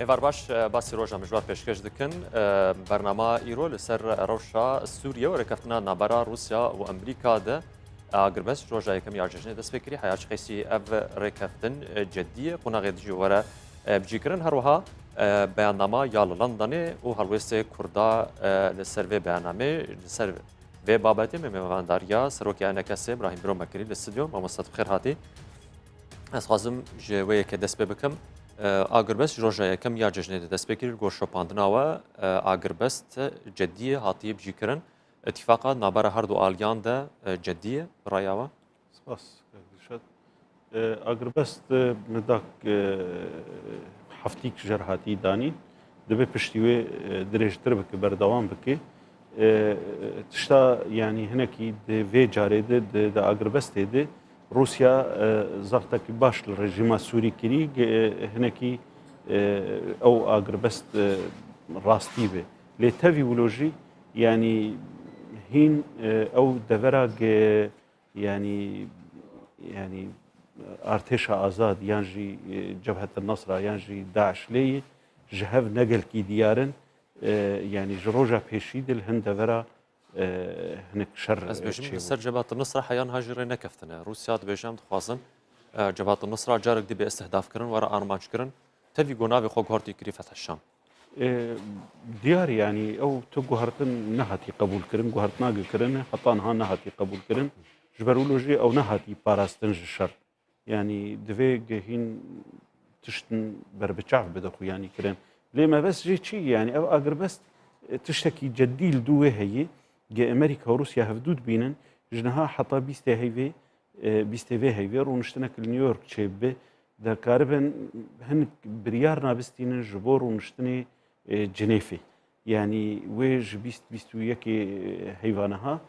هێوار باش باسی ڕۆژە مژوار پێشکەش دکن بەرنامە ئیرۆ لەسەر ڕەوشە سووریە و ڕێکەفتنا نابەرا رووسیا و ئەمریکا دە ئاگربەست ڕۆژە یەکەم یاژژنێ دەست پێکری حیاچ قەیسی ئەڤ ڕێکەفتن جددیە قوناغێ دژی وەرە بجیکردن هەروەها بەیاننامە یا لە لەندەنێ و هەڵوێستێ کووردا لەسەر vê بەیاننامێ لەسەر vê بابەتê me mêvandariya serokeyane kesê Ibrahim Biromekirî li stûdyo mamoste bixêr hatî ez xwazim ji wê yekê dest pê bikim Agirbest roja yekem ya cejnê de dest pêkir goşopandina we Agirbest ceddiyê hatiye bijîkirin itîfaqa nabera her du aliyan de ceddiyê raya we Spas Dilşad Agirbest medak heftîk jer hatî danîn dibe piştî wê dirêjtir bike berdewam bike tişta yanî hinekî di vê carê de di Agirbestê de Rusya zaxtekî baş li rejima Sûrî kirî hinekî ew Agirbest rastî be lê tevî wilo jî yanî hîn ew devera yanî artêşa azad yan jî Cebhetin Nesra yan jî Daeş lêyê ji hev negelkî diyarin yanî ji roja pêşî de li hin devera hinek şer ser Cebhetin Nesra heyan ha ji rê nekeftine Rusya dibêje em dixwazin Cebhetin Nesra carek dibe istihdafkirin were armançkirin tevî gonavê xwe guhartî kirî Fetih Şam diyar yanî ew tu guhartin nehatî qebûlkirin guhartnagikirin heta niha nehatî qebûlkirin ji ber wilo jî ew nehatî parastin ji şer yanî divê hîn tiştin berbiçav bide xwe yanî kirin lê mebes jî çi yanî ew Agirbest tiştekî ceddî li dû wê heye ge Amerîka û Rusya hevdû dibînin ji niha heta bîstê vê heyvê rûniştinek li New York çêbibe dekaribin hinek biryar nabistînin ji bo rûniştinê Cenêfê yanî wê ji bîst û yekê heyvaniha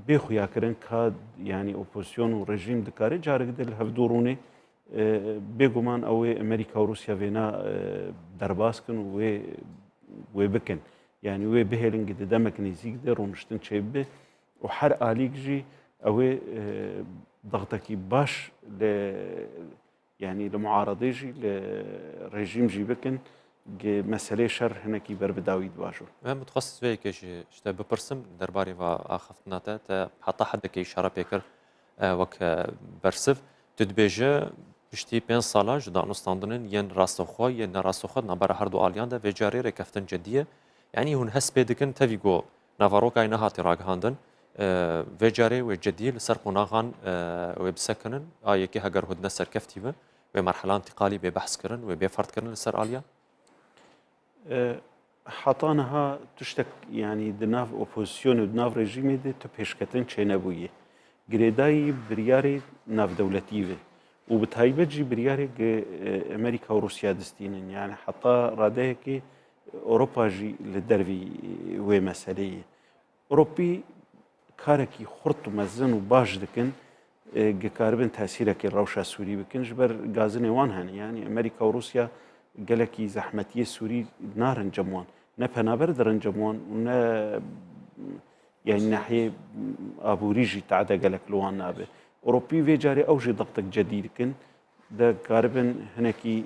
bêxuyakirin ka yanî opozisyon û rejîm dikare carek de li hevdû rûnê bêguman ew ê Amerîka û Rusya vêna derbas kin û wê bikin yanî wê bihêlin di demek nêzik de rûniştin çêbibe û her alîk jî ew ê dextekî baş yanî li muaradê jî li rejîm jî bikin meselê şer hinekî berbidawî dibajû em dixwast vê yekê jî ji te bipirsim derbarê ve axaftina te te heta hedekê îşara pêkir wek bersiv tu dibêje piştî 5 sala ji danûstandinên yên rastexwe yên nerastexe nabera her du aliyan de vê carê rêkeftin ceddiye yanî hûn hest pê dikin tevî got navarokayê nehatî ragihandin vê carê wê ceddiyê li ser qonaxan wê bisekinin a yekê heger hûdine serkeftî be wê merhelan tîqalî bê behs kirin wê bêferdkirin li ser aliyan heta niha tiştek yanî di nav opozisyonê di nav rejîmê de tu pêşketin çênebûyê girêdayî biryarê navdewletî ve û bi taybet jî biryarê Amerîka û Rusya distînin yani heta radeyekê Ewropa jî li dervî wê meseleyê Ewropî karekî xurt û mezin û baş dikin gikaribin tesîrekê rewşa Sûrî bikin ji ber gazinê wan hene yani Amerîka û Rusya gelekî zehmetiyê Sûrî narincem wan ne penaber dirincem wan û ne yani nehiyê aborî jî teዕde gelek li wan nabe Ewropî vê carê ew jî dextek cedî dikin dekaribin hinekî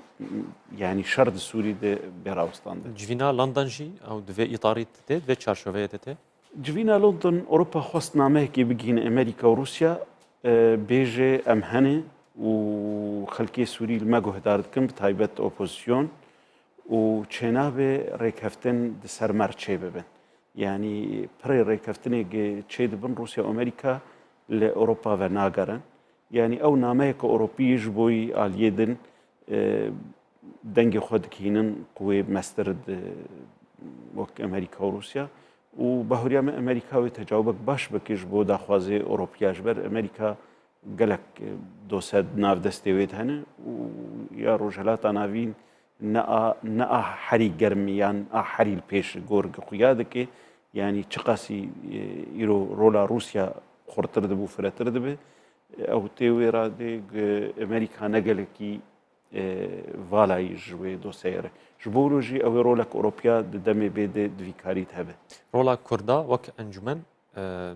yani şer di Sûrî de bêrawestan de civîna London jî ew di vê îtarî tê vê çarşoveyê de tê civîna London Ewropa xwest nameyekê bigihîne Amerîka û Rusya bêje em hene û xelkê Sûrî li me guhdar dikin bi taybet opozisyon û çênavê rêkeftin di ser mer çê bibin yanî pirê rêkeftinê çê dibin Rusya û Amerîka li Ewropa ve nagerin yanî ew nameyeka Ewropî ji bo aliyê din dengê xwe dikînin wê mestir wek Amerîka û Rusya û bahuriya me Amerîka wê tecawubek baş bike ji bo daxwazê Ewropiya ji ber Amerîka gelek dosed navdestê wê hene û ya rojhilata navîn ne a herî germ yan a herî li pêş gorgê xuya dike yanî çi qasî îro rola Rusya xurtir dibû firetir dibe ew tê wê radê Amerîka ne gelekî valayî ji wê dosyayê re ji bo wilo jî ew ê rolek Ewropiya di demê bê de divîkarî hebe rola Kurda wek encûmen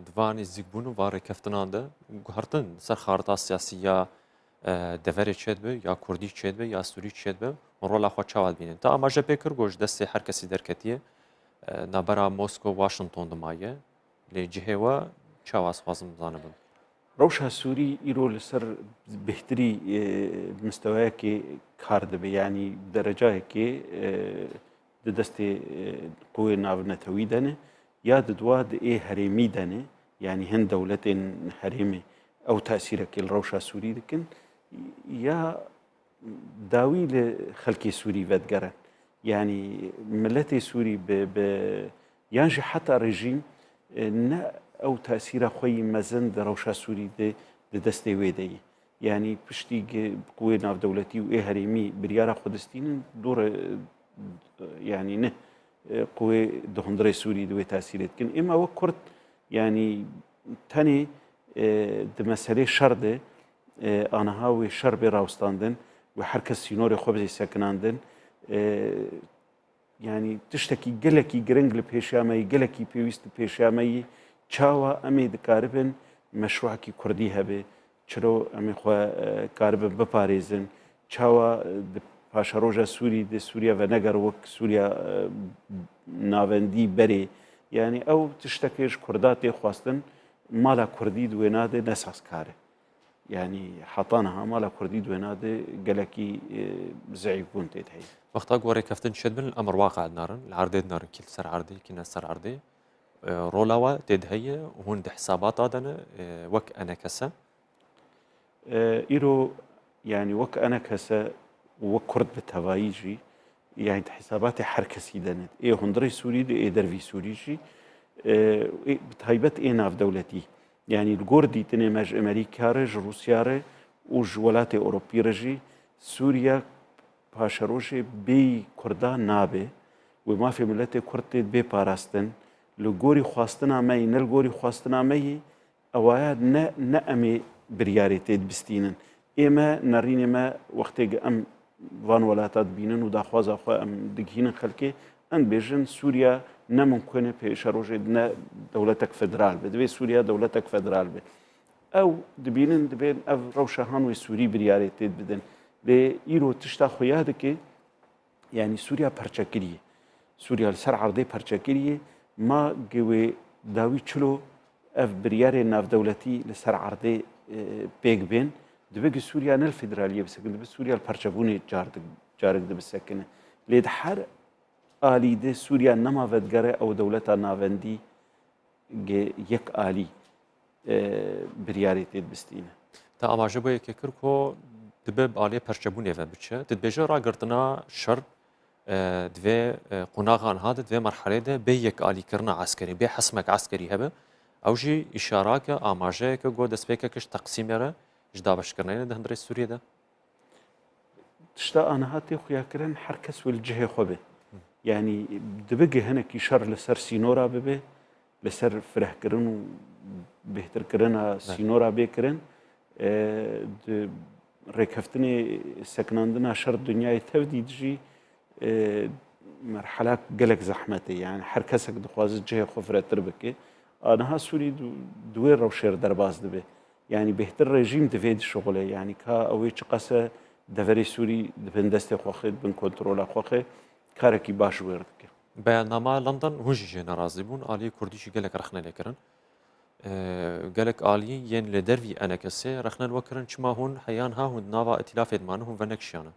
divanê zîkbûn û va rêkeftinan de guhertin ser xarita siyasî ya deverê çêdibe ya Kurdî çêdibe ya Sûrî çêdibe ڕۆلا خۆ چاوات بینێن تا ئاماژە پێکرد گۆش دەستی هەر کەسی دەرکەتیە نابەرا مۆسکۆ واشنگتۆن دمایە لێ جهێوە چاواسخوازم بزانە بن ڕەوشە سووری ئیرۆ لەسەر بهتری مستەوایەکی کار دەبێ ینی دەرەجایەکێ دەستێ قوێ ناونەتەوی دەنێ یا ددوا ئێ هەرێمی دەنێ ینی هەند دەولەتێن هەرێمێ ئەو تاسیرەکەی ڕەوشە سووری دکن یا داوی لە خەڵکی سووری vەدگەرن ینی ملەتی سووری یانژی حتا ڕێژیم نە ئەو تاسیرە خۆی مەزن دە ڕەوشە سووری دەستێ وێدەیە ینی پشتی قوێ ناودەولەتی و ئێ هەرێمی بریارە خودستینن دوڕە ینی نە قوێ دهندڕی سووری دوێ تاسیرێتکن ئێمە وە کورد ینی تەنێ دمەسەرێ شەردێ ئانەها وێ شەر بێ ڕاوستاندن و هەر کەس سینۆری خۆ بزی سەکناندن ینی تشتێکی گەلێکی گرنگ لە پێشامەی گەلێکی پێویست پێشامەیی چاوە ئەمێ دکاربن مەشروعکی کوردی هەبێ چرۆ ئەمێ خۆ کاربن بپارێزن چاوە پاشە ڕۆژە سووری دە سووریا بە نەگەر وەک سووریا ناوەندی بەرێ ینی ئەو تشتەکەش کووردا تێخواستن مالا کوردی دوێنادێ نەسازکارە ینی حتانەها مالا کوردی دوێنادێ گەلێکی زعیف بوون تێت هەیە وەختا گۆڕێ کەفتن شێت بن ئەمر واقع نارن لە عردێت نارن کیل سەر عردێ کینە سەر عردێ ڕۆلاوە تێت هەیە هون دە حساباتا دەنە وەک ئەنە کەسە ئیرۆ ینی وەک ئەنە کەسە وەک کورد بە تەواییژی یانی حساباتی هەر کەسی دەنێت ئێ هوندڕی سووری ئێ دەروی سووریژی تایبەت ئێ ناودەولەتی ینی گۆر دیتنێ مەژ ئەمریکارەژ رووسیاڕێ و ژ وڵاتی ئۆرۆپیرەژی سووریا پاشەڕۆژێ بێ کووردا نابێ و مافی ملەتێ کورد تێت بێ پاراستن لە گۆری خواستنامەی نەل گۆری خواستنامەیی ئەوایە نە ئەمێ بریارێ تێت بستینن ئێمە نەڕینێمە وەختێک ئەم وان وڵاتات بینن و داخوازە خۆ ئەم دگهینن خەلکێ ئەم بێژن سووریا نەممکنە پێشە ڕۆژێ نە دەوڵەتێک فدرال بێ دەبێت سووریا دەوڵەتێک فدرال بێت ئەو دبینن دەبێت ئەو ڕەوشەهانوی سووری بریارێت تێت بدەن لێ ئیرۆ تشتا خۆیا دەکێ ینی سووریا پەرچەکریە سووریا لەسەر عەردەی پەرچەکریە ما گوێ داوی چلۆ ئەف بریارێ ناودەولەتی لەسەر عەردەی پێک بێن دەبێت سووریا نەل فدرالیە بسەکن دەبێت سووریا پەرچەبوونی جارێک دەبسەکنە لێت هەر ئالیدە سووریا نەماڤەتگەرە ئەو دەوڵەتە ناوەندی یەک ئالی بریاری تێت بستینە تا ئاماژە بۆ یەکێ کرد کۆ دبێ ئالێ پەرچەبوونێڤە بچە دەبێژە ڕاگرتنا شەر دوێ قوناغان هاتە دوێ مەرحەلەیەدا بێ یەک ئالیکردنا عسکەری بێ حەسمێک عسکەری هەبە ئەو ژی ئیشاراکە ئاماژەیەکە گۆ دەستپێکە کەش تەقسیمێرە ژ دابەشکردنەوە دە هەندڕی سووریەدا تشتا ئانەها تێ خویاکردن هەر کەس وێ جهێ خۆ بێ ینی دبگە هەنێکی شەر لەسەر سینۆرا ببێ لەسەر فرەهکردن و بهترکردنە سینۆرا بێکردن ڕێکەفتنی سەکناندنا شەر دنیای تەودی دژی مەرحەلا گەلێک زەحمەتە یان هەر کەسێک دخوازت جهێ خۆ فرەتر بکێ ئانەها سووری دوێ ڕەوشێر دەرباز دەبێ ینی بهتر ڕێژیم دەوێت شغڵێ ینی کا ئەوەی چ قەسە دەڤەری سووری دەبن دەستی خۆخێت بن کۆنتترۆلا خۆخێ کارێکی باش وێر دکە بەیاننامە لەندەن هوژی ژێ نەڕازی بوون ئالی کوردیشی گەلێک ڕخنە لێکردن گەلێک ئالی یەن لە دەروی ئەنە کەسێ ڕخنەن وەکردن چما هون هەیان ها هون ناوە ئەتیلافێتمانە هون ڤەنەکشیانە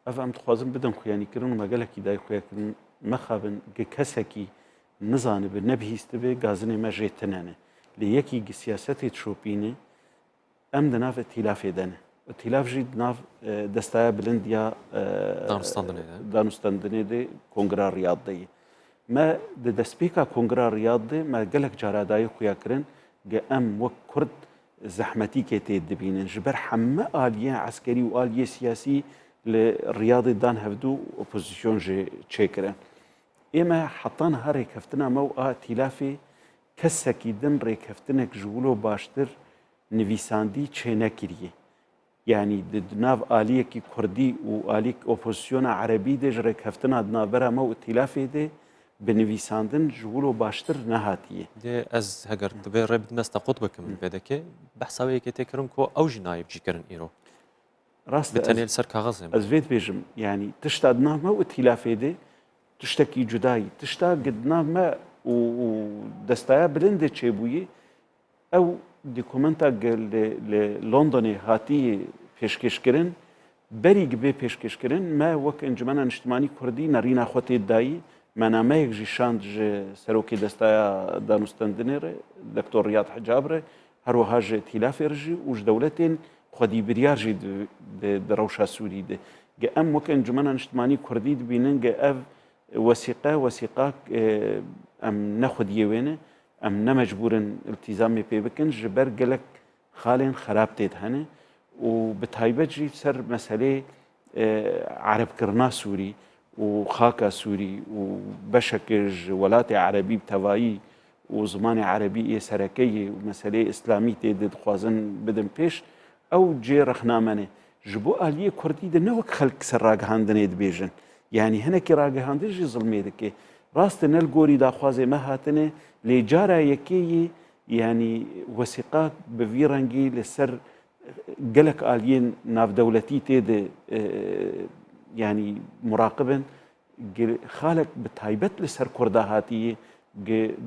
ئەف ئەم دخوازم بدەم خویانیکردن و مەگەلێکی دای خویاکردن مەخابن گە کەسێکی نزانێ بە نەبیست بێ گازنێ مەژێتنەنە لە یەکی سیاسەتی شۆپینێ ئەم دەناو ئەتیلافێ دەنێ ئەتیلاف ناو دەستایە بلند یا دانوستاندنێ دێ کۆنگرا ڕیاضدەیە مە دەستپێکا کۆنگرا ڕیاضدێ مە گەلێک جارادایی خویاکردن گە ئەم وەک کورد زەحمەتی کێ تێ دەبینن ji ber hemme aliyên eskerî û aliyê siyasî li Riyadê dan hevdû opozîsyon jê çêkirin. Ême hetan ha rêkeftina me û a tîlafê kesekî din rêkeftinek ji wilo baştir nivîsandî çê nekiriye. Yani di nav aliyekî Kurdî û alîk opozisyona Erebî de ji rêkeftina di navbera me û tîlafê de bi nivîsandin ji wilo baştir nehatiye. Dê ez heger divê rê bidin desta qut bikim vêdekê behsa wê yekê tê kirin ku ew jî nayê bicîkirin îro. راست بتنيل سر كاغزهم از فيت بيجم يعني تشتا ما واتلافي دي تشتكي جداي تشتا قد ما ودستايا بلند تشيبوي او ديكومنتا لندن هاتي پێشکەشکردن بەری گبێ پێشکەشکردن ما وەک ئەنجومەنە نیشتیمانی کوردی نەڕینا خۆتێ دایی مەنامەیەکژی شاند ji سەرۆکی دەستایە دانوستاندنێرە دکتۆر ریاد حجابرە هەروەها ji تیلافێ ژی و ji دەولەتên خودی بریار jî di rewşa Sûrî de ge em wek encumena niştimanî Kurdî dibînin ge ev wesîqak em nexwediyê wê ne em nemecbûrin iltîzamê pê bikin ji ber gelek xalên xerab tê hene û bi taybet jî ser meselê erebkirina Sûrî û xaka Sûrî û beşekê ji welatê erebî bi tevayî û zimanê erebî ê serekeyê û meselê îslamî tê de dixwazin bidin pêş ew cê rexname ne ji bo aliyê Kurdî de ne wek xelk ser ragihandinê dibêjin yanî hinekî ragihandin jî zilmê dike rast nel gorî daxwazê me hatine lê cara yekê yanî wesîqa bi vî rengî li ser gelek aliyên navdewletî tê de yanî muraqibin xalek bi taybet li ser Kurda hatiye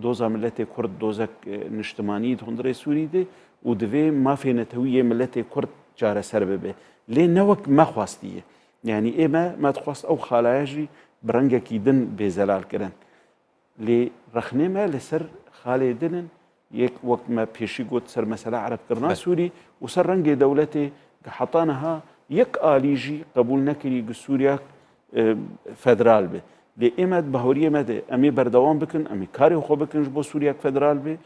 doza milletê Kurd dozek niştimanî hundirê Sûrî de û divê mafê netewîyê milletê Kurd çareser bibe lê ne wek me xwastiye yanî ême me dixwast ew xalaya jî bi rengekî din bêzelal kirin lê rexnê me li ser xalê dinin yek wek me pêşî got ser mesela erebkirina Sûrî û ser rengê dewletê heta niha yek alî jî qebûl nekirî gi Sûriya federal be lê ême baweriyê me de em ê berdewam bikin em ê karê xwe bikin ji bo Sûriyek federal be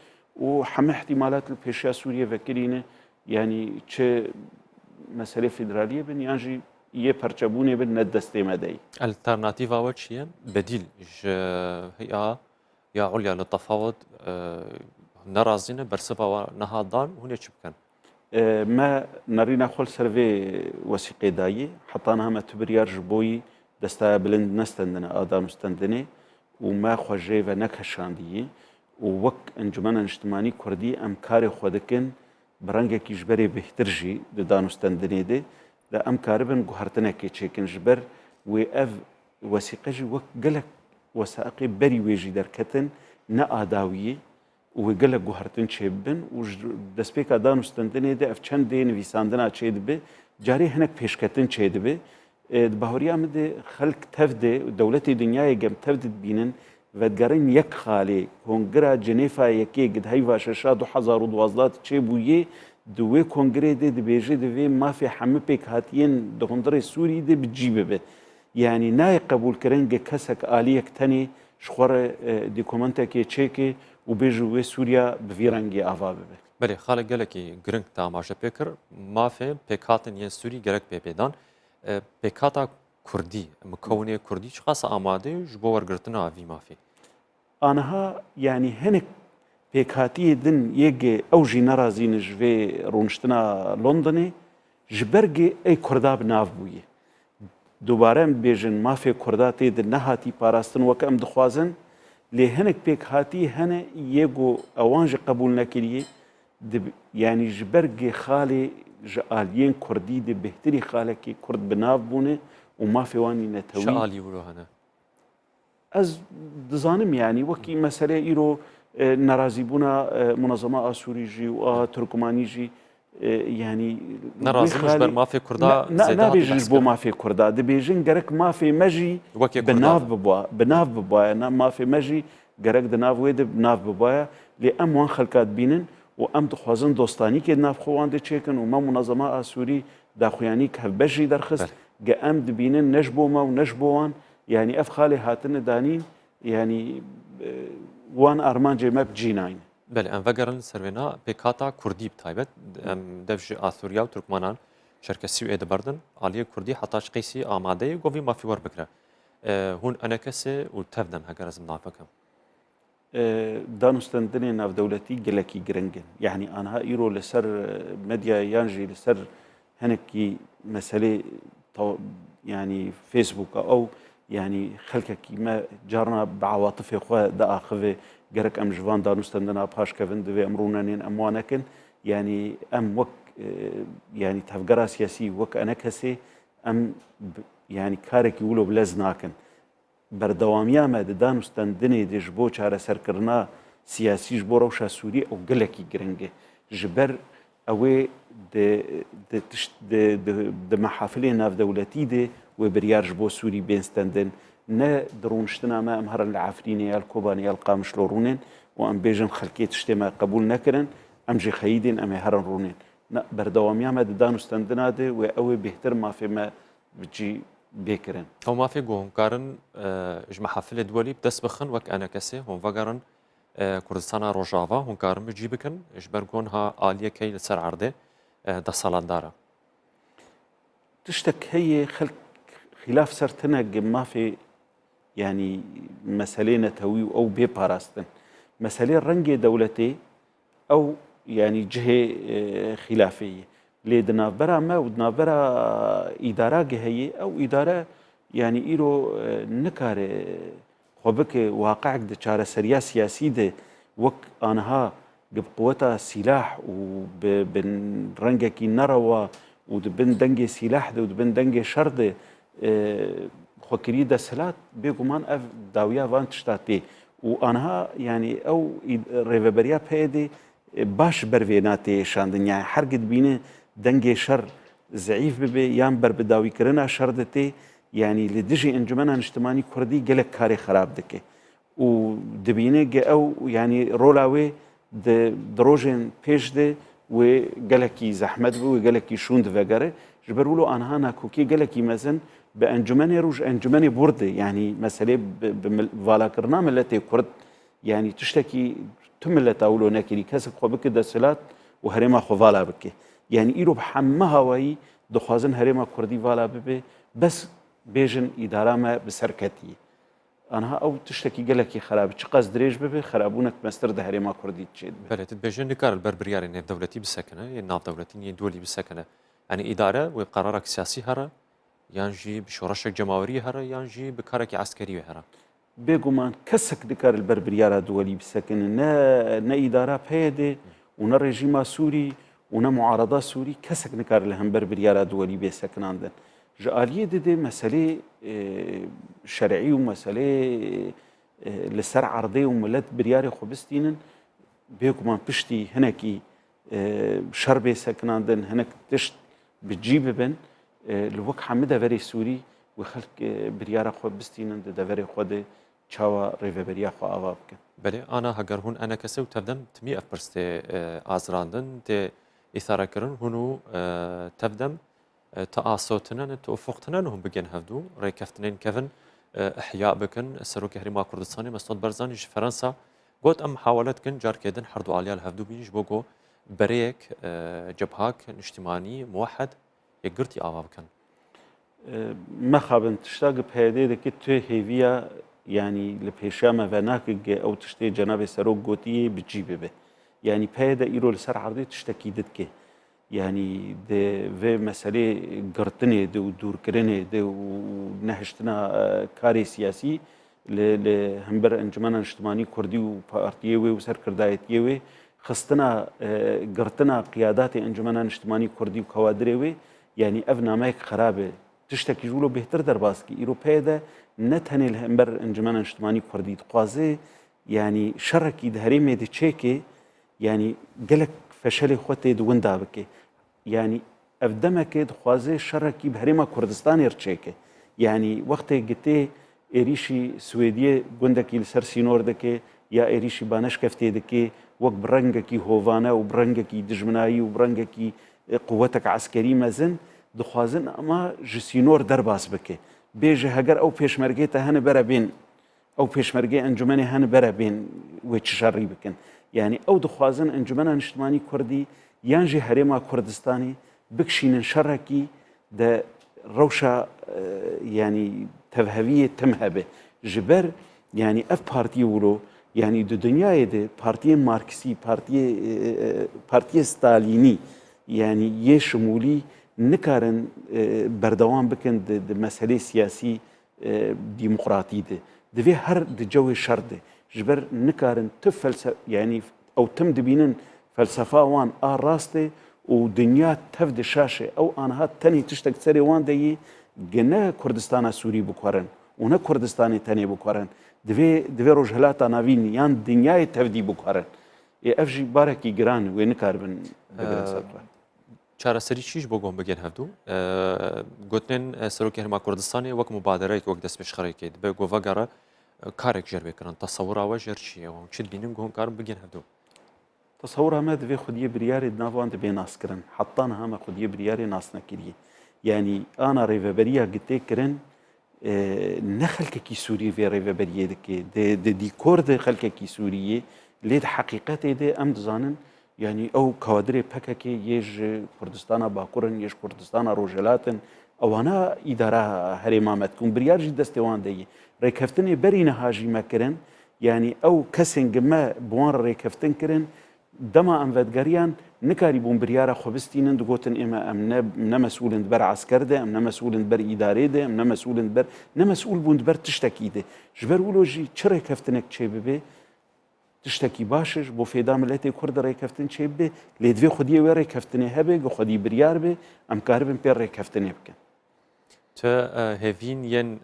û heme ihtimalat li pêşiya Sûriyê vekirîne yanî çi meselê federaliyê bin yan jî yê perçebûnê bin ne destê me deyî. الترناتيفا we çi ye? Bedîl ji heya ya ulya li tefawut nerazîne bersiva niha dan hûn ê çi bikin? Me nerîna xwe li ser vê wesîqê dayê heta niha me tu biryar ji bo yî destaya bilind nestendine a danûstendinê û me xwe jê ve nekeşandiye û wek encumena niştimanî Kurdî em karê xwe dikin bi rengekî ji berê bêhtir jî di danûstendinê de de em karibin guhertinekê çêkin ji ber wê ev wesîqe jî wek gelek wesaiqê berî wê jî derketin ne adawiyê û wê gelek guhertin çêbibin û ji destpêka danûstendinê de ev çendê nivîsandina çê dibe carê hinek pêşketin çê dibe di baweriya min de xelk tev de dewletê dinyayê gem tev dibînin vedgerên yek xalê kongira Cenêfa yekê gi heyva şeşa 2012 çêbûyê di wê kongrê de dibêje di vê mafê hemû pêk hatiyên di hundirê Sûrî de bi cî bibe yanî nayê qebûlkirin ge kesek aliyek tenê ji xwe re dîkomentekê çêke û bêje wê Sûriya bi vî rengê ava bibe. Belê xalek gelekî giring tamaşe pê kir mafê pêkhatin yên Sûrî gerek pêpêdan pêkhata Kurdî mikewinê Kurdî çi qas amade ji bo wergirtina vî mafê. Aniha yanî hinek pêkhatiyê din yekê ew jî nerazîne ji vê rûniştina Londonê ji ber gê ey Kurda bi nav bûye. Dubare em bêjin mafê Kurda tê de nehatî parastin wek em dixwazin lê hinek pêkhatî hene yê got ewan jî qebûl nekiriye yanî ji ber gê xalê ji aliyên Kurdî de bêhtirî xalekî Kurd bi nav bûne û mafê wanî netewî. Çi alî wilo hene? Ez dizanim yanî wekî mesele îro nerazîbûna Munezema a Sûrî jî û a Tirkmanî jî yanî nerazî ji ber mafê Kurda nabêjin ji bo mafê Kurda dibêjin gerek mafê me jî bi nav biboye mafê me jî gerek di nav wê de bi nav biboye lê em wan xelka dibînin û em dixwazin dostanîkê di nav xwe wan de çêkin û me Munezema a Sûrî daxuyanî hevbeş jî derxist ge em dibînin ne ji bo me û ne ji bo wan yanî ev xalê hatine danîn yanî wan armancê me bicînayîn. Belê em vegerin servêna pêkhata Kurdî bi taybet em dev ji Asûriya û Tirkmanan şerkesî û ê diberdin aliyê Kurdî heta ji qeysî amade ye govî mafî werbikire. Hûn enekesê û tev din heger ez min nav bikim. Danûstendinê navdewletî gelekî giring in. Yanî aniha îro li ser medyayê yan jî li ser hinekî meselê yanî Facebooka ew yanî xelkekî me carna bi awatifê xwe diaxive gerek em ji van danûstendina paşkevin divê em rûnenên em wan nekin yanî em wek يعني تفجرا سياسي وك أنا كسي أم يعني كارك يقولوا بلزناكن بردوامیا ما دانوستاندنê de ji bo çareserkirina siyasî ji bo rewşa Sûrî ew gelekî giring e. Ji ber ew ê di mehafilê navdewletî de wê biryar ji bo Sûrî bên stendin. Ne di rûniştina me em herin li Efrînê ya li Kobanê ya li Qamişlo û em bêjin xelkê tiştê me qebûl nekirin, em jî xeyîdên em ê herin rûnên. Berdewamiya me di danûstandina de wê ew ê bêhtir mafê me bicî بێکردن ئەو مافێ گۆهۆنکارن ji mehafilê dwelî bi dest bixin wek enekesê hûn vegerin Kurdistana Rojava hûn karin bicî bikin ji ber gonha aliyekê li ser erdê desalandar e. Tiştek heye xelk xilaf ser tinek mafê yani meselê netewî û ew bêparastin. Meselê rengê dewletê ew yani cihê xilafê ye. لێ di navbera me û di navbera îdaragê heye ew îdare yani îro nikare xwe bike waqeek di çareseriya siyasî de wek aniha bi quweta sîlah û bi rengekî nerewa û di bin dengê sîlah de û di bin dengê şer de xwekirî desthilat bêguman ev dawiya van tişta tê û aniha yani ew rêveberiya peyê de baş ber vê natê êşandin yani her dibîne dengê şer zayıf bibe yan berbidawîkirina şer de tê yani li dijî encumena niştimanî Kurdî gelek karê xerab dike û dibîne ge ew yani rola wê di rojên pêş de wê gelekî zehmet bû wê gelekî şûn divegere ji ber wilo aniha nakokî gelekî mezin bi encûmenê rû ji encûmenê Burdê yani meselê bi valakirina milletê Kurd yani tiştekî tu milleta wilo nekirî kesek xwe bike desthilat û herêma xwe vala bike yani îro bi hemû hawayî dixwazin herêma Kurdî vala bibe bes bêjin îdara me bi ser ketiye. Aniha ew tiştekî gelekî xerab çi qas dirêj bibe xerabûnek mestir di herêma Kurdî çê dibe. Belê tu dibêjin nikar li ber biryarê nêvdewletî bisekine yên navdewletî yên dwelî bisekine. Yani îdare wê bi qerarak siyasî here yan jî bi şoreşek cemawerî here yan jî bi karekî eskerî wê here. Bêguman kesek dikar li ber biryara dwelî bisekine ne îdara peyê de û ne rejîma Sûrî û ne muarada Sûrî kesek nikar li hember biryara dwelî bêsekinandin. Ji aliyê de de meselê şerعî û meselê li ser erdê û millet biryarê xwe bistînin bêguman piştî hinekî şer bêsekinandin hinek tişt bi cî bibin li wek hemû deverê Sûrî wê xelk biryara xwe bistînin di deverê xwe de çawa rêveberiya xwe ava bikin. Belê ana heger hûn enekesê û tevdem timî ev pirstê azirandin tê îtharakirin hûn û tevdem تا ئاسۆتنن تو ئۆفۆقتنن هەم بگەن هەفتوو ڕێکەفتنین کەون ئەحیا بکەن سەرۆکی هەرێما کوردستانی مەستۆت بەرزانیش فەرەنسا گوت ئەم حاولەتکن جارکێدن هەردوو ئالیا لە هەفتوو بینیش بۆ گۆ بەرەیەک جەبهاک نیشتیمانی موحد یەکگرتی ئاوا بکەن. مەخابن تشتاگە پەیدێ دەکەێت توێ هێویە ینی لە پێشامە بە ناکەگە ئەو تشتێ جەنابێ سەرۆک گوتیە بچی ببێ ینی پەیدە ئیرۆ لەسەر عەردێ تشتێکی دتکێ yani de ve meselê girtinê de û dûrkirinê de û nehiştina karê siyasî li hember encumena niştimanî Kurdî û partiyê wê û serkirdayetiyê wê xistina girtina qiyadatê encumena niştimanî Kurdî û kawadirê wê yani ev nameyek xerab e tiştekî ji wilo bêhtir derbas kî îro pê de ne tenê li hember encumena niştimanî Kurdî dixwaze yani şerekî di herêmê de çêkê yani gelek feşelê xwe tê di winda bike yani ev demekê dixwaze şerekî bi herêma Kurdistanê re çêke yani wextê gitê êrîşî Swêdiyê gundekî li ser sînor dike ya êrîşî baneşkeftê dike wek bi rengekî hovane û bi rengekî dijminayî û bi rengekî quwetek eskerî mezin dixwazin ama ji sînor derbas bike bêje heger ew pêşmergê te hene bere bên ew pêşmergê encûmenê hene bere bên wê çişerî bikin yani ew dixwazin encûmena niştimanî Kurdî yan jî herêma Kurdistanê bikişînin şerekî de rewşa yani tevheviyê tim hebe ji ber yani ev partiyê wilo yani di dunyayê de partiyên Marksî partiyê Stalînî yani yê şimûlî nikarin berdewam bikin di meselê siyasî dîmokratî de divê her di cewê şer de ji ber nikarin tu yani ew tim dibînin felsefa wan a rast e ودنیا تفد شاشه او آنها تنی تشتک سری وان دی گنه کردستان سوری بکارن و نه کردستان تنی بکارن دوی روجهلاتا ناوین یان دنیای تفدی بکارن افجی بارکی گران و نکاربن بگرن سرکار چارەسەری چیش بۆ گۆم بگەن هەبدوو گوتنێن سەرۆکی هەرما کوردستانی وەک مبادرەیەک وەک دەست پێشخەرێکیت بێ گۆڤەگەڕە کارێک ژێر بێکردن تەسەوراوە ژێر چیەوە چیت بینن گۆم کارم بگەن هەبدوو تصور ما دبي خديه برياري نافوان دبي ناس كرن حطانا هما خديه برياري ناس نكريه يعني انا ريفابريا قلت كرن نخلك كي سوري في ريفابريا دي ديكور دي خلك كي سوريه ليد حقيقته دي ام زانن يعني او كوادري بككي يج كردستان باكورن يج كردستان روجلاتن او انا اداره هرمامتكم بريار جي دستوان دي ريكفتني برينا هاجي مكرن يعني او كسنج ما بوان ريكفتن كرن دما ام ودگریان نکاری بون بریاره خوبستینن دگوتن اما ام نه مسئولند بر عسكر ده ام نه مسئولند بر اداره ده ام نه مسئولند بر نه مسئول بوند بر تشتکی ده جبر ولوجی چرا کفتنک چه ببه تشتکی باشش بو فیدا ملت کرد را کفتن چه ببه لیدوی خودی و را کفتنه هبه گو خودی بریار به ام کاربن پر را کفتنه بکن تو هفین ین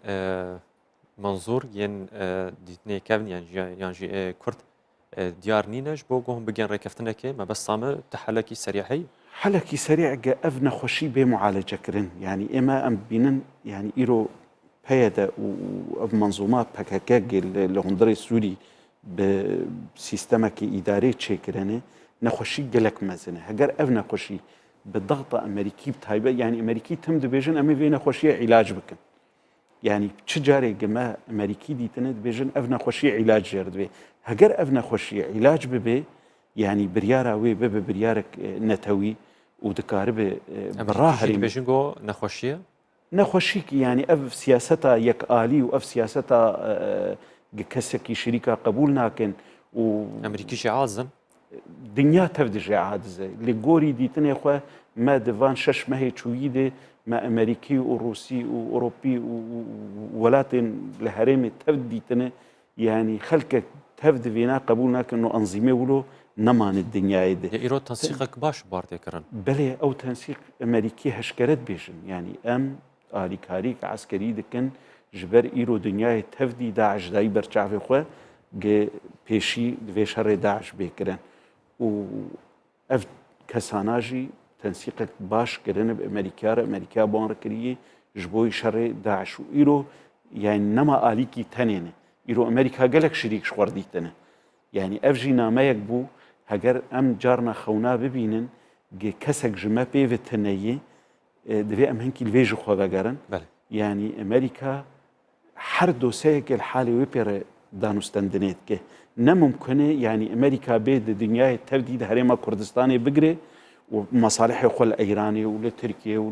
منظور ین دیتنه کون یعنی کرد دیار نینش بۆ گۆم بگەن ڕێکەفتنەکە مەبەستامە تەحەلەکی سەریحی حەلەکی سەریع ئەف نەخۆشی بێ معالەجەکردن يعني ئێمە ئەم بینن يعني ئیرۆ پەیەدە و ئەف منزومە پەکەکە لە هوندڕی سووری بە سیستەمەکی ئیدارەی چێکردنێ نەخۆشی گەلک مەزنە هەگەر ئەف نەخۆشی بە دەغتە ئەمریکی تایبەت يعني ئەمریکی تم دەبێژن ئەمە وێ نەخۆشیە عیلاج بکەن يعني چ جارێک گەمە ئەمریکی دیتنە دەبێژن ئەف نەخۆشی عیلاج ژێر دەبێ هەگەر ئەف نەخۆشی عیلاج ببێ يعني بریارە وێ ببێ بریارێک نەتەوی و دکارە بێ بڕاهری بێژن گۆ نەخۆشیە نەخۆشیکی يعني ئەف سیاسەتە یەکئالی و ئەف سیاسەتە کەسێکی شریکە قبول ناکەن و ئەمریکیشی عازن دنیا تەفدژێ عادزە لێ گۆری دیتنێ خۆ ما دڤان شەش مەهێ چووی دێ ما ئەمریکی و رووسی و ئۆڕۆپی و وڵاتێن لە هەرێمێ تەفد دیتنە يعني خەلکە تەفد وێنا قبول ناکەن و ئەنزیمێ ولۆ نەمانێت دنیای دێ ئیرۆ تەنسیقێک باش باردێکردن بەڵێ ئەو تەنسیق ئەمریکی هەشکەرت بێژن يعني ئەم ئالیکاریک عسکەری دکن ji ber îro dinyayê tevdî Daeş dayî berçavê xwe pêşî divê şerê Daeş bêkirin û ev kesana jî tensîqek baş kirine bi Amerîka re Amerîka wan kiriye ji bo şerê Daeş û îro yani nema alîkî tenê ne îro Amerîka gelek şirîk ji xwerdîtine yani ev jî nameyek bû heger em carna xewna bibînin kesek ji me pê ve tineyê divê em hinkî li vê jî xwe vegerin yani Amerîka her dosyayek el halê wê pê re danûstendinê dike ne mumkin e yani Amerîka bê di dinyayê tevdî di herêma Kurdistanê bigire û mesalihê xwe li Îranê û li Tirkiye û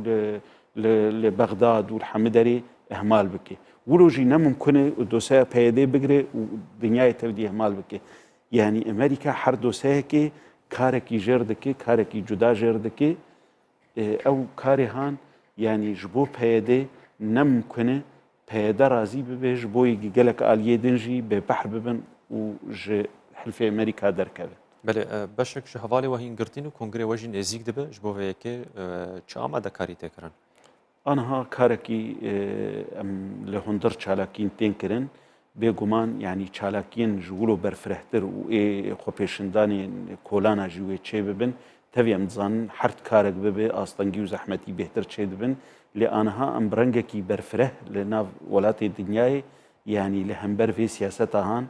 li Bexdad û li Hemiderê ihmal bike wilo jî ne mumkin e dosyaya peyedê bigire û dinyayê tevdî ihmal bike yani Amerîka her dosyayekê karekî jêr dike karekî cuda jêr dike ew karê han yani ji bo peyedê ne mumkin e peyede razî bibe ji bo yekî gelek aliyê din jî bêbehr bibin û ji hilfê Amerîka derkevin. Belê beşek ji hevalê we hîn girtîn û kongrê we jî nêzik dibe ji bo vê yekê çi amadekarî tê kirin? Aniha karekî em li hundir çalakiyên tên kirin bêguman yani çalakiyên ji wilo berfirehtir û ê xwepêşindanên kolana jî wê çê bibin tevî em dizanin her karek bibe astengî û zehmetî bêhtir çê dibin lê aniha em bi rengekî berfireh li nav welatê dinyayê yani li hember vê siyaseta han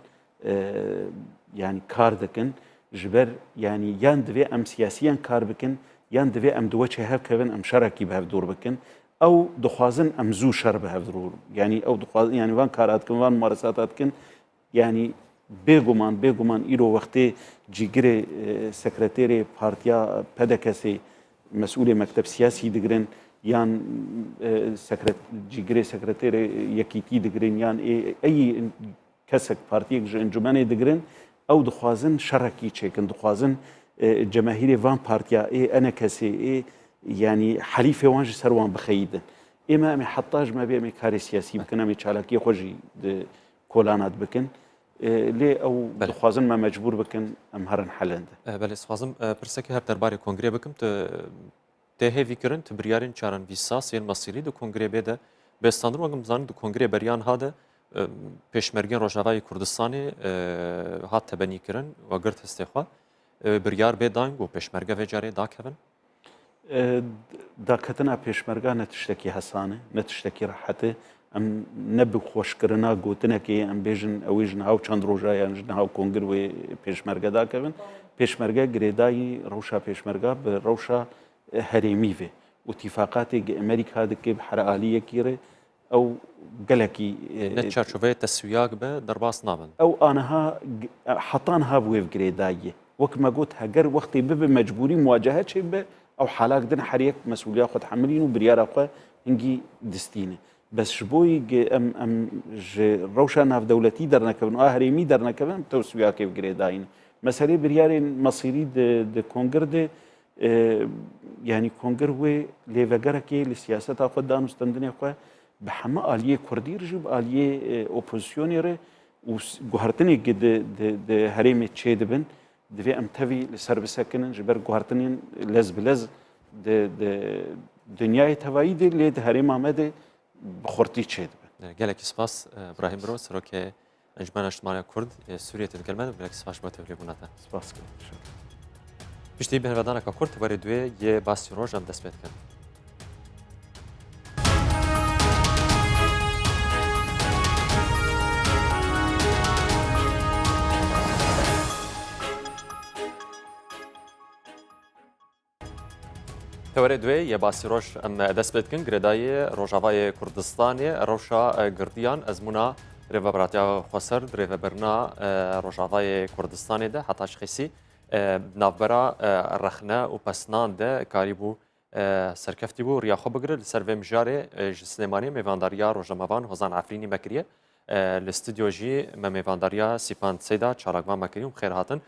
yani kar dikin ji ber yani yan divê em siyasiyan kar bikin yan divê em di weçê hevkevin em şerekî bi hev dûr bikin ew dixwazin em zû şer bi hev dûr yani ew dixwazin yani van karat dikin van maresata dikin yani bêguman îro wextê cîgirê sekreterê partiya PDKSê mesulê mekteb siyasî digirin yan cîgirê sekreterê yekîtî digirin yan eyî kesek partiyek ji encûmenê digirin ew dixwazin şerekî çêkin dixwazin cemahîrê van partiya enekesê yani helîfê wan ji ser wan bixeyîdin ême em ê heta ji me bê em ê karê siyasî bikin em ê çalakiyê xwe jî di kolanat bikin لێ ئەو دخوازنمە مەجبور بکەن ئەم هەرن حەلەندە بەێ سوازم پرسێکی هەر دەربارەی کۆنگرێ بکەم تێ هێویکردن تو بریارین چارەنویسا سێن مەسیری دو کۆنگرێ بێدە بێستاندن وەگەم بزانن دو کۆنگرێ بەریان هادە پێشمەرگەن ڕۆژاوای کوردستانی هات تەبەنیکردن وەگرت هەستێخوا بریار بێدانگ و پێشمەرگە vێجارێ داکەون داکەتنا پێشمەرگا نە تشتێکی هەسانە نە تشتێکی ڕەحەتە ئەم نەبی خۆشکردنا گوتنەکەی ئەم بێژن ئەوەی ژن هاو چەند ڕۆژایان ژن هاو کۆنگر وێ پێشمەرگە داکەون پێشمەرگە گرێدایی ڕەوشا پێشمەرگا بە ڕەوشا هەرێمی vê û tîfaqatê Amerîka dike bi heraliyekî re ew gelekî çarçoveyê teswiyak be derbas nabin ew aniha hetan habû wê girêdayî wek me got heger wextê bibe mecbûrî muwacehe çêbe ew halak din heriyek mesulîya xwe tehemelîn û biryara xwe hingî distîne bes ji bo em ji rewşa navdewletî dernekevin a herêmî dernekevin tewswiyakê girêdayîn meselê biryarên mesîrî di kongir de yani kongir wê lêvegerekê li siyaseta xwe danûstandinê xwe bi heme aliyê Kurdî re jî bi aliyê opozisyonê re û guhertinekê di herêmê çê dibin divê em tevî li ser bisekinin ji ber guhertinên lez bi lez di dinyayê tevayî de lê di herêma me de bi xurtî çê dibin. Gelekî spas İbrahim Biro Serokê Encumena Îjtimaiya Kurd Sûriyê te dikelme gelekî spas ji bo tevlîbûna te. Spas Piştî berhevedaneka Kurd warê duê yê basî roj em dest pê dikin. Tewarê duê yê basî roj em dest pê dikin girêdayê Rojavayê Kurdistanê rewşa girtiyan ezmûna rêveberatiya Xweser di rêveberina Rojavayê Kurdistanê de heta ji xêsî navbera rexne û pesnan de karî bû serkeftî bû riya xwe bigire li ser vê mijarê ji Silêmaniyê mêvandariya Rojnamevan Hozan Efrînî mekiriye li stûdyo jî me mêvandariya Sîpan Seyda çalakvan mekiriye û xêr hatin.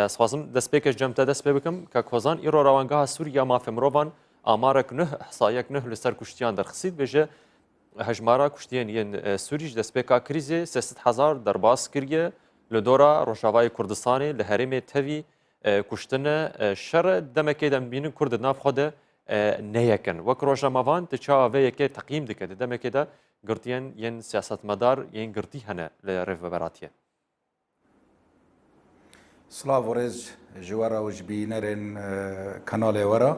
Swazim destpêkej cem te dest pê bikim ka Kozan îro rawangeha Sûriya mafê mirovan amarek nûh ihsayek nûh li ser kuştiyan derxisî dibêje hejmara kuştiyên yên Sûrî ji destpêka krîzê 300,000 derbas kiriye li dora Rojavayê Kurdistanê li herêmê tevî kuştine şer demekê de bînin Kurd di nav xwe de neyekin. Wek Rojnamevan ti çawa vê yekê teqîm dike di demekê de girtiyên yên siyasetmedar yên girtî hene li rêveberatiye. Slav Orez ji wera û ji bînerên kanalê wera.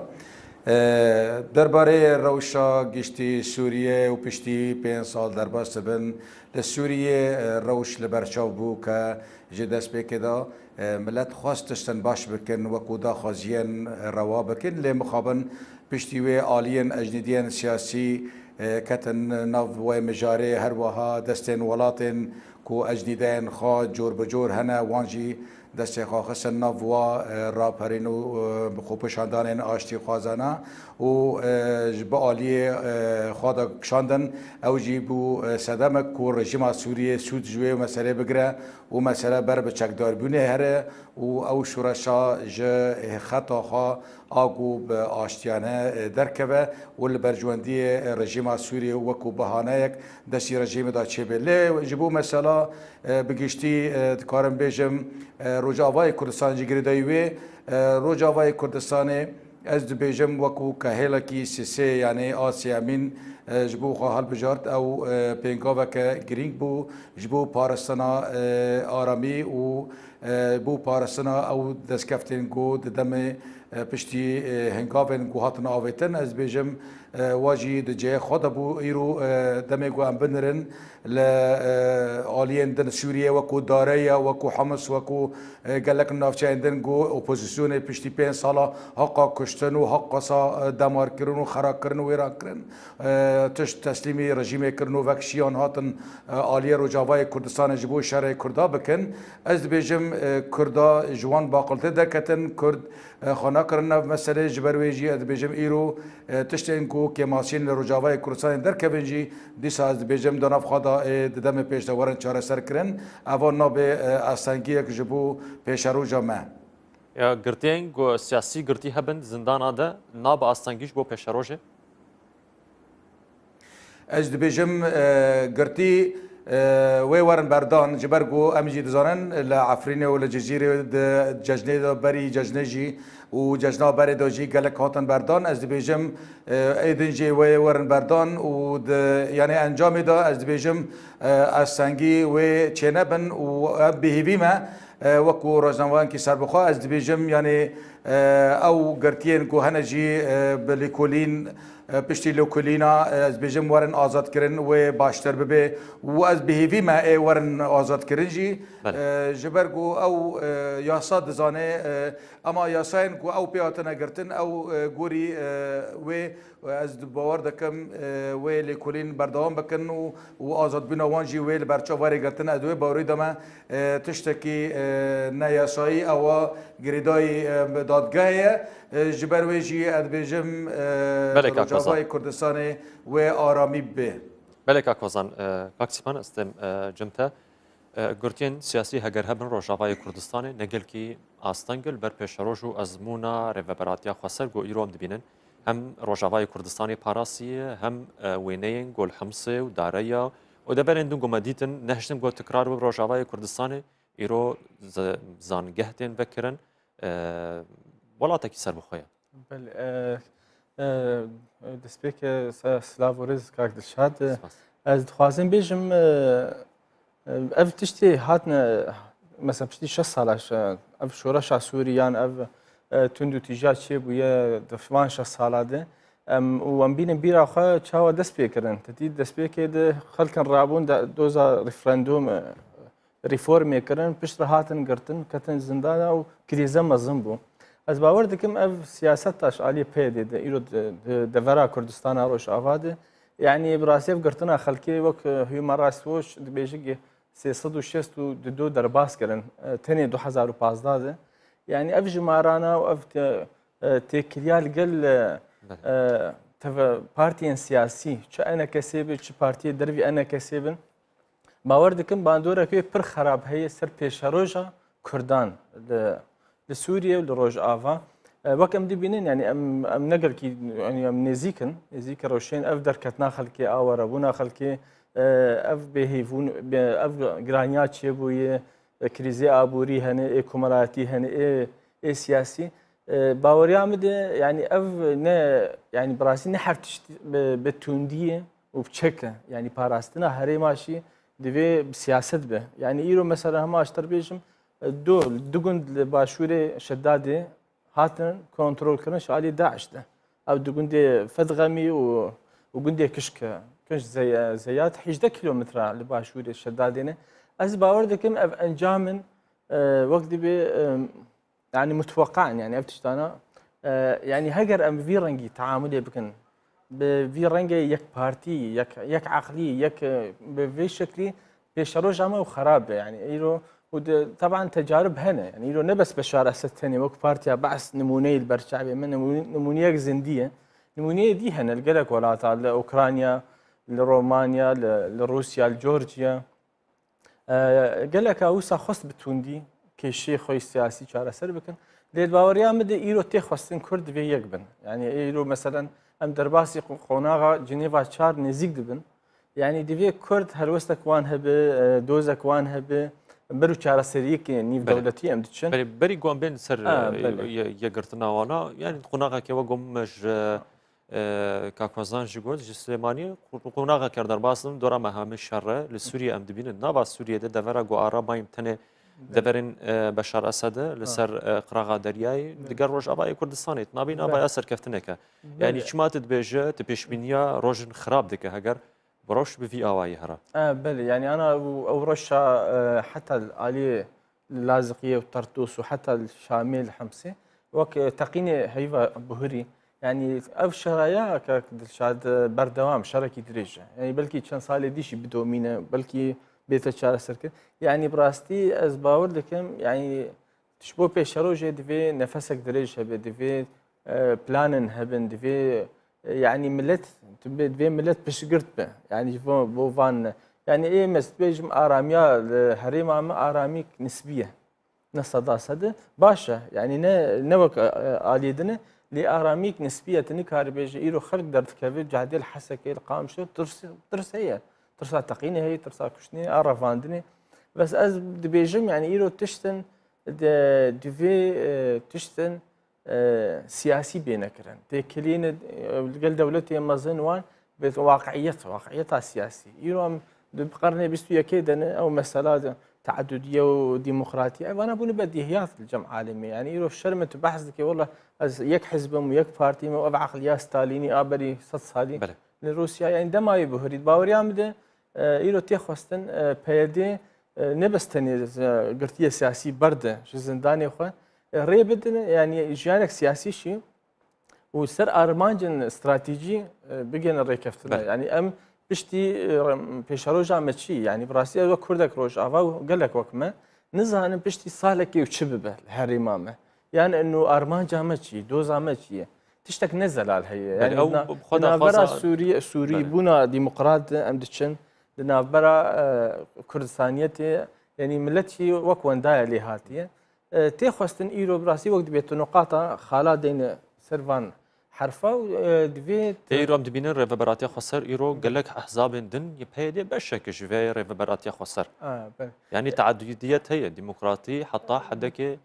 Derbarê rewşa giştî Sûriye û piştî 5 sal derbas dibin. Li Sûriyê rewş li berçav bû ke ji destpêkê da millet xwast tiştin baş bikin wekû daxwaziyên rewa bikin lê mixabin piştî wê aliyên ecnîdiyên siyasî ketin nav wê mijarê her wiha destên welatên ku ecnîdeyên xwe cor bi cor hene wan jî destê xwe xistin nav wa raperên û xwepişandanên aştî xwazana û ji bi aliyê xwe de kişandin ew jî bû sedemek ku rejima Sûriyê sûd ji wê meselê bigire û mesele ber bi çekdarbûnê here û ew şûreşa ji xeta xwe agû bi aştiyane derkeve û li bercwendiyê rejima Sûriyê wekû bihaneyek destî rejîmê da çêbê lê ji bo mesela bi giştî dikarim bêjim Rojavayê Kurdistanê jî girêdayî wê Rojavayê Kurdistanê ez dibêjim wekû kehêlekî sîsê yanî Asya Emîn ji bo xwe helbijart ew pêngaveke girîng bû ji bo parastina aramî û bû parastina ew destkeftên got di demê piştî hengavên ku hatin avêtin ez bêjim wa jî di cihê xwe de bû îro demê ku em binirin li aliyên din Sûriyê wekû Dareya wekû Hemis wekû gelek navçeyên din got opozisyonê piştî 5 sala heqa kuştin û heqasa demarkirin û xerakirin û wêrankirin tişt teslîmî rejîmê kirin û vek şiyan hatin aliyê Rojavayê Kurdistanê ji bo şerê Kurda bikin ez dibêjim Kurda ji wan baqiltê derketin Kurd xwe nakirin ev meselê ji ber wê jî ez dibêjim îro tiştên ku kêmasîn li Rojavayê Kurdistanê derkevin jî dîsa ez dibêjim di nav xwe da di demê pêş de werin çareserkirin evan nabe astengiyek ji bo pêşeroja me. Girtiyên ku siyasî girtî hebin zindana de nabe astengî ji bo pêşerojê? Ez dibêjim girtî وی ورن بردان جبرگو امجی دزانن لعفرینه و لجزیره ججنه دا بری ججنه جی و ججنا بری دا جی گلک هاتن بردان از بیجم ایدن جی وی ورن بردان و یعنی انجام دا از بیجم از سنگی و چینه بن و بهیوی ما وەکو ڕۆژنامەوانکی سربخوا ئەس دەبێژم یعنی ئەو گرتیên ku hene jî bi lêkolîn piştî lêkolîna ez bêjim werin azadkirin wê baştir bibe û ez bihêvî me ê werin azadkirin jî ji ber ku ew yasa dizane ama yasayên ku ew pê hatine girtin ew gorî wê ez bawer dikim wê lêkolîn berdewam bikin û azadbûna wan jî wê li berçav werê girtin ez wê bawerî dame tiştekî neyasayî ewa girêdayî dadgehê ye ji ber wê jî ez bêjim Rojavayê Kurdistanê wê aramî bibe. Belek Kozan, Kaksîpan ez têm cim te gurtiyên siyasî heger hebin Rojavayê Kurdistanê negelkî astengil ber pêşeroj û ezmûna rêveberatiya xweser got îro em dibînin hem Rojavayê Kurdistanê parasî hem wêneyên gol Hemsê û Dareya û deberên din gome dîtin nehiştin got tikrar bi Rojavayê Kurdistanê îro zangeh tên vekirin welatekî serbixwe ye. دەستپێکە سلااو ڕێز کاک دڵشاد ئەس دخوازم بێژم ئەv تشتێ هاتنە مەسە پشتی 6 ساڵاش ئەv شۆرەشا سووریان ئەv تند و تیژا چێ بووە دەفوان 6 ساڵادە ئەم بینم بیراخوا چاوە دەست پێکردن تدی دەستپێکێ خەڵکن ڕابوون دۆزا ریفرەندۆم ریفۆرمێکردن پشت هاتن گرتن کەتن زیندانە و کرێزە مەزم بوو. Ez bawer dikim ev siyaset taş alî pê dê îro devera Kurdistana Rojavayê yani bi rastî ev girtina xelkê wek Human Rights Watch dibêje 362 derbas kirin tenê 2015 de yani ev ji marana û ev têkiliya li gel partiyên siyasî çi enekesê bi çi partiyê dervî enekesê bin bawer dikim bandoreke pir xerab heye ser pêşeroja Kurdan li Sûriye û li Rojava wek em dibînin yani em negelkî em nêzîkin rewşên ev derketina xelkê awerebûna xelkê ev bêhêvûn ev giraniya çêbûyê krîzê aborî hene ê komelatî hene ê siyasî baweriya min de yani ev ne yani bi rastî ne hev tiştî bi tundiyê û bi çeke yani parastina herêma jî divê siyaset be yani îro mesela hema ji terbêjim du gund li başûrê Şeddadê hatin kontrolkirin ji alî Daeş de. Ev du gundê Fedxemî û gundê Kişk Zeyat 18 kilometre li başûrê Şeddadê ne. Ez bawer dikim ev encamên wek dibe yani mutweqan yani ev tiştana yani heger em vî rengî teamülê bikin bi vî rengê yek partî yek aqlî yek bi vê şeklî pêşeroja me û xerab be yani îro وطبعا تجارب هنا يعني لو نبس بشار اسد ثاني وقت بارتيا بعث نمونيه البرشعبي من نمونيه زنديه نمونيه دي هنا القلق ولا لاوكرانيا لرومانيا لروسيا لجورجيا قالك اوسا خص بتوندي كشي خوي سياسي شار اسر بكن ليل باوريا مد ايرو تخوستن كرد في يقبن يعني ايرو مثلا ام درباسي قوناغا جنيفا شار نزيق دبن يعني دي كرد هلوستك وان هبه دوزك وان هبه برو چارەسەریەکی نیو دەوڵەتی ئەم دچن بەری گوان بێن سەر یەگرتناوانە یانی قۆناغێکەوە گۆمەژ کاکۆزان ji got ji Silêmaniyê qûnaxekê derbastin dora mehamê şerre li Sûriye em dibînin nava Sûriyeyê devera guara mayîm tenê deverên Beşar Esedê li ser qiraxa deryayê diger Rojavayê Kurdistanê navî navaya serkeftineke yani çima tu dibêje tu pêşbîniya rojin xirab dike heger بروش بفي اواي هرا بلى يعني انا اورشا حتى الاليه اللازقيه والطرطوس وحتى الشامل الحمصي وك تقيني هيفا بهري يعني اف شرايا كشاد بردوام شركه دريجه يعني بلكي كان صالي ديشي بدومينه بلكي بيت الشارع سركت يعني براستي از باور لكم يعني تشبو بيشروجه دفي نفسك دريجه بدفي بلانن هبن دفي يعني ملت تبي ملت بشقرت به يعني بوفان يعني ايه مستبيجم اراميا الحريم اراميك نسبيه نصدا صد باشا يعني نوك اليدنا لاراميك نسبيه تني كاربيج ايرو خلق درت كافي جعدل حسك القام شو ترسيه ترسا تقيني هي ترسا كشني عرفاندني بس از دبيجم يعني إيرو تشتن دفي تشتن سياسي بينكرن تكلين قال دولتي مازن وان واقعيتها السياسي إيرو بقرن بيستو يكيدن أو مسألة تعددية وديمقراطية وأنا بقول بديهيات الجمع عالمي يعني إيرو الشرمة بحث ذكي والله از يك حزبهم ويك بارتي ما أبع عقلية ستاليني أبري صد هذه لروسيا يعني ده ما يبهريد باوريام ده إيرو تيخوستن بيدي نبستني قرتية سياسي بردة شو زنداني أخوان ريبدن يعني جانك سياسي شيء وسر أرمانجن استراتيجي بيجن الريكفتنا يعني أم بشتي بيشروجا متشي يعني براسي وكردك روج أفا قال لك وكما نزهن بشتي صالكي وشببه الهرمامة يعني إنه أرمانجا متشي دوزا متشي تشتك نزل على هي يعني أو بخدا برا سوري بونا ديمقراط أمدتشن لنا برا كردستانيتي يعني ملتي وكوان دايا لي هاتيه تيخوستن إيرو براسي وقت بيتو نقاطة خالا دين سيرفان حرفة ودفيت إيرو أم دبينن ريفبراتيا خسر إيرو قال لك أحزاب دن يبهدي بشك جوي ريفبراتيا خسر يعني تعددية هي ديمقراطي حتى حدك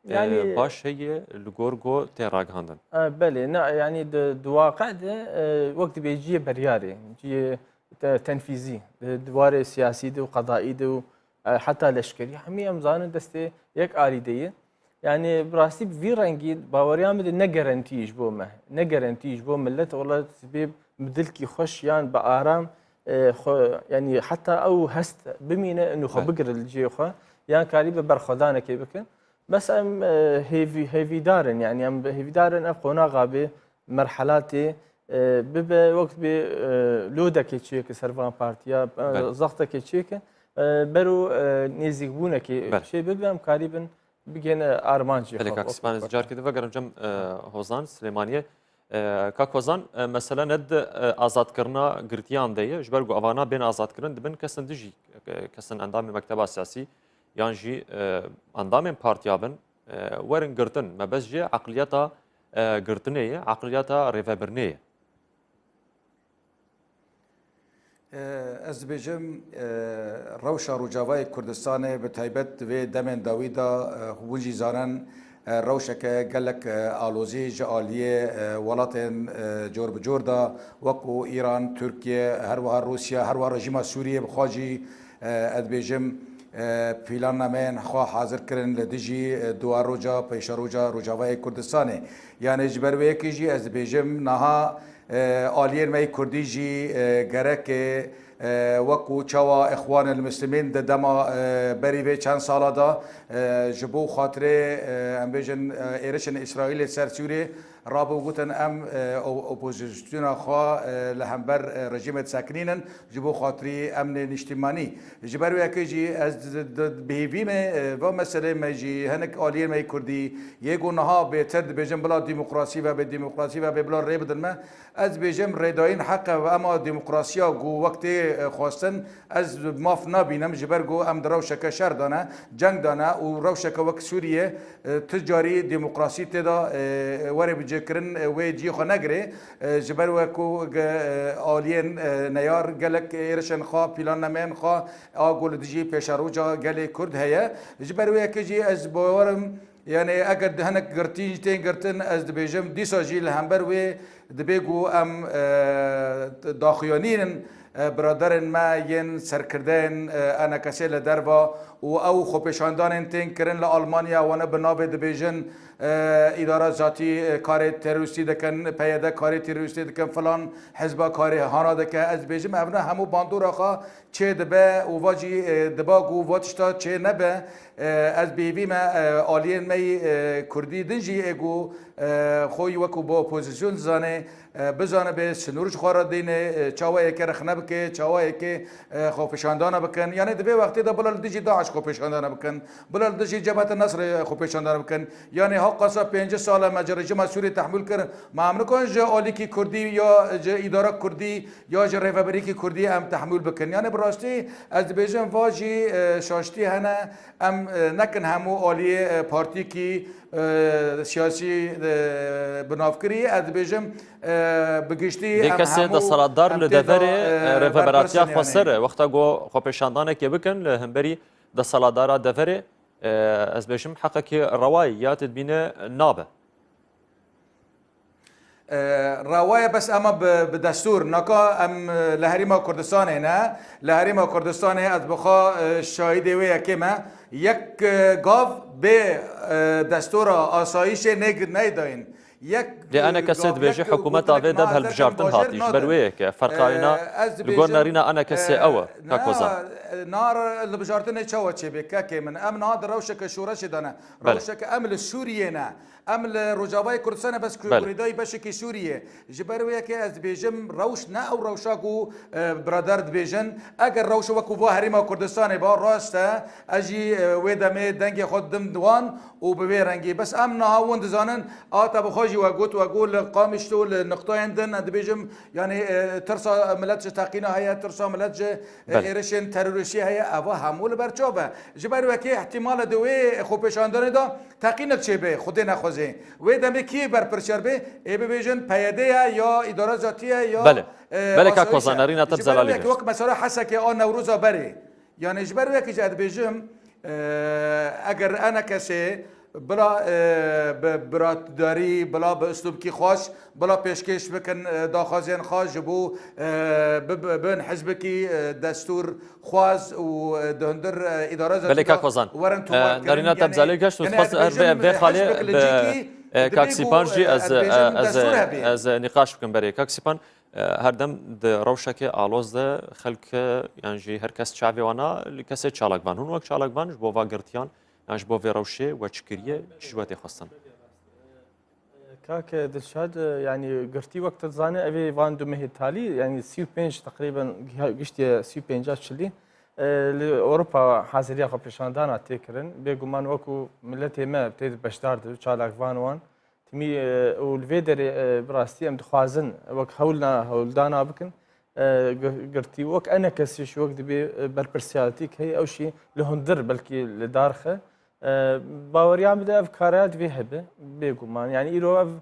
يعني باش هي الجورجو تيراج هاندن بله يعني دواقع ده وقت بيجي برياري جي تنفيذي دوار سياسي ده وقضائي ده حتى لشکری همی امزان دسته یک آلیدیه يعني براسي في رنگی باوريام ده نگرانتیش بو ما نگرانتیش بو ملت والله سبب مدلكي خوش يعني بآرام يعني حتى او هست بمينه انه خو بقر الجي خو يعني قريب برخدانه كي بكن بس ام هيفي دارن يعني ام هيفي دارن ابقونا غابه مرحلاتي بب وقت ب لودا كيتشيك سيرفان بارتيا زغطه كيتشيك برو نزیک بونه که شی ببینم قریبا بگن آرمانجی. بله که اسمان از جار کده و گرم جم هوزان سلیمانیه که هوزان مثلا ند آزاد کرنا گرتیان دیه جبر گو آوانا بین آزاد کردن دبن کسن دژی کسن اندام مکتب سیاسی یان جی اندام پارتیابن ورن گرتن ما بس جی عقلیتا گرتنیه عقلیتا ریفبرنیه. از بيجم روشا روجاواي كردستان بتايبت في دمن داويدا وجي زارن روشا قالك آلوزي جالية ولاتن جور بجوردا وكو إيران تركيا هروها روسيا هروها رجيم سوريا بخاجي از بيجم پیلان نامین خواه حاضر کردن لدیجی دوار روجا پیش روجا روجاواي كردستان يعني جبر ويكيجي از بيجم نها آلیر می کردی جی گرک وکو چوا اخوان المسلمین دما بری به چند ساله دا جبو خاطر ام بیجن ایرشن اسرائیل سر سوریه رابو گوتن ام اپوزیسیون خوا لهمبر رژیم ساکنینن جبو خاطری امن اجتماعی جبر وکی جی از بیویم و مسئله میجی هنک آلیر می کردی یگو نها بهتر بیجن بلا دموکراسی و به دموکراسی و به بلا ریبدن ما از بیجم ریداین حق و اما دموکراسیا گو وقت خواستن از ماف نبینم جبر گو ام درو شک شر دانه جنگ دانه و رو شک وقت سوریه تجاری دموکراسی تدا وری کرن و جی خو نگره جبر وکو آلین نیار گلک ایرشن خوا پیلان نمین خوا آگول دیجی پیشاروجا گلی کرد هیا جبر وکی جی از باورم يعني اگر هنك قرتين تين قرتن از دبيجم ديسا جيل همبر و دبيگو ام داخيانين برادرن ما ين سرکردن انا کسی لدروا و او خوبشاندان تین کرن لآلمانیا و نه بنابه دبیجن اداره ذاتی کار تروریستی دکن پیاده کار تروریستی دکن فلان حزب کار هانا دکه از بیجم ابنا همو باندور آخا چه دبه و واجی دبا گو واتشتا چه نبه از بیوی ما آلین می کردی دنجی اگو خوی وکو با اپوزیسیون زانه بزانه به سنورج خوارد دینه چاوه که رخنه بکه چاوه که خوفشاندانه بکن یعنی دبه وقتی دا بلال دیجی داعش خو پیشاندانه بکن بلا دشی جبهت النصر خو پیشاندانه بکن یعنی ها قصا 5 سال مجرجم سوری تحمل کرد ما هم نکن جا آلیکی کردی یا جا اداره کردی یا جا ریفابریکی کردی هم تحمل بکن یعنی براستی از بیجم واجی شاشتی هنه ام نکن همو آلی پارتی کی سیاسی بنافکری از بیجم بگشتی کسی دستاردار لدور ریفابراتیا خسر وقتا گو خو پیشاندانه که بکن لهمبری دستاردار دور از بیشم حقکی روایات بینه نابه رواية بس اما بدستور نكا ام لهريما كردستان هنا لهريما كردستان از بخا شاهده ويا كما يك قاف بدستور آسایش نيداين لأنا كسيد بيجي حكومة تافيدا بهالبجارتن هاتيش برويك فرقاينا لقول نارينا أنا كسي أوا كاكوزا نار البجارتن تشوا تشبي كاكي من أمن هذا روشك شورش دانا روشك أمل السورينا أمل رجاباي كردستان بس كرداي بشكي سوريا جبرويك از بيجم روش نا أو روشاكو برادر بيجن أجر روش وكو هريما كردستان با راستا أجي ويدمي دنجي خود دم دوان وببيرنجي بس أمن هاون دزانن آتا بخاجي وقوت وأقول قامشتو النقطة عندنا بيجم يعني ترسا ملتش تاقينا هي ترسا ملتش إيرشين تروريشي هي أبا همول برچوبة جبرويك احتمال دوي خو بيشاندن دا تاقينك چه خودنا خوزه و دمی کی بر پرچر به ای ببیجن پیاده یا اداره ذاتیه یا بله که کوزانرینا تب زلالی که وقت مثلا حسه که آن نوروزا بری یعنی اجبر وقتی جد بيجم اگر انا کسی بلا برادری بلا به اسلوب کی خوش بلا پیشکش بکن داخازین خواج بو بن حزب کی دستور خواز و دهندر اداره ذاتی بله که کوزان نارینا تب زلالی گشت و خواست به خاله كاكسيبان جي از نقاش بكم بري كاكسيبان هردم د روشك آلوز ده خلق يعني جي هر كس شعبي وانا لكسي چالكبان هون وقت چالكبان جبو واقرتيان يعني جبو في روشي وچكريه شواتي خواستن كاك دلشاد يعني قرتي وقت تزاني ابي فان دو مهي تالي يعني 35 تقريبا قشتي 35 شلي لأوروبا حاضرية خو پیشاندانا تکرن بگمان وکو ملتی ما بتید بشدار دو چالاک وان تمی والفيدر براستي ام دخوازن وك هولدانا بكن قرتي وك انا كسيش وقت بي بربرسيالتيك هي او شيء لهندر بلكي لدارخه باوريان بدا افكارات في هبه بگمان يعني ايرو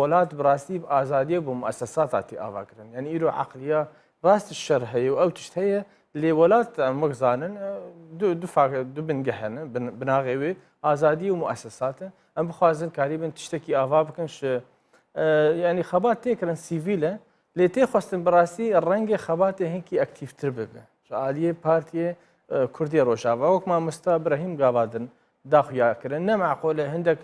ولات براستي بازاديه بمؤسساتاتي افكرن يعني ايرو عقليه راست الشر هي او تشتهي لولات مغزانن دو بنجحن بناغيوي ازادي ومؤسساته ام بخوازن قريبا تشتكي افا بكنش يعني خبات تكرن سيفيله لتي خواستن براسي الرنگ خبات هيكي اكتيف تربه شاليه بارتي كردي روشاوا وك ما مستا ابراهيم قابادن داخيا كرن معقوله عندك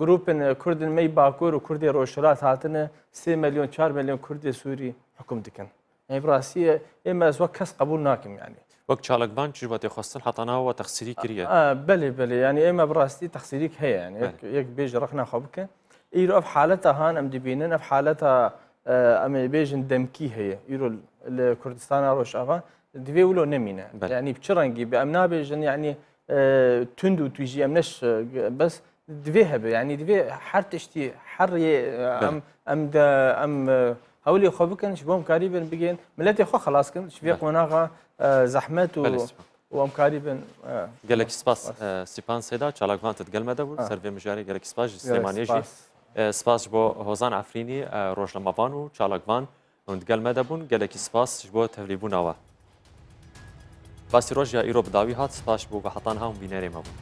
جروب كرد مي باكور وكردي روشلات هاتنا 3 مليون 4 مليون كردي سوري حكم دكن يعني براسية إما أزواج كاس قبول ناكم يعني وقت شالك بان جواتي خاصة حطنا هو تخسيري كريه بلي يعني إما براسي تخسيريك هي يعني يك بيج رخنا خبك يرو في حالتها هان أم دبينن في حالتها أم بيجن دمكي هي يرو الكردستان روش أفا دبي ولو نمينة يعني بشرنجي بأمنا بيجن يعني تندو تيجي أمنش بس دبي هبه يعني دبي حر تشتي حر أم هولي خو بكن شبهم قريبا بيجين ملتي خو خلاص كن شفيق مناغا زحمت وام قريبا قال لك سباس سيبان سيدا چالاك فان تتقل مدبو سيرفي مجاري قال لك سباس سليمانيجي سباس بو هوزان عفريني روجنا مافانو چالاك فان وندقل مدبون قال لك سباس بو تفليبون اوا باسي روج يا ايروب داوي هات سباس بو حطانها بيناري مابون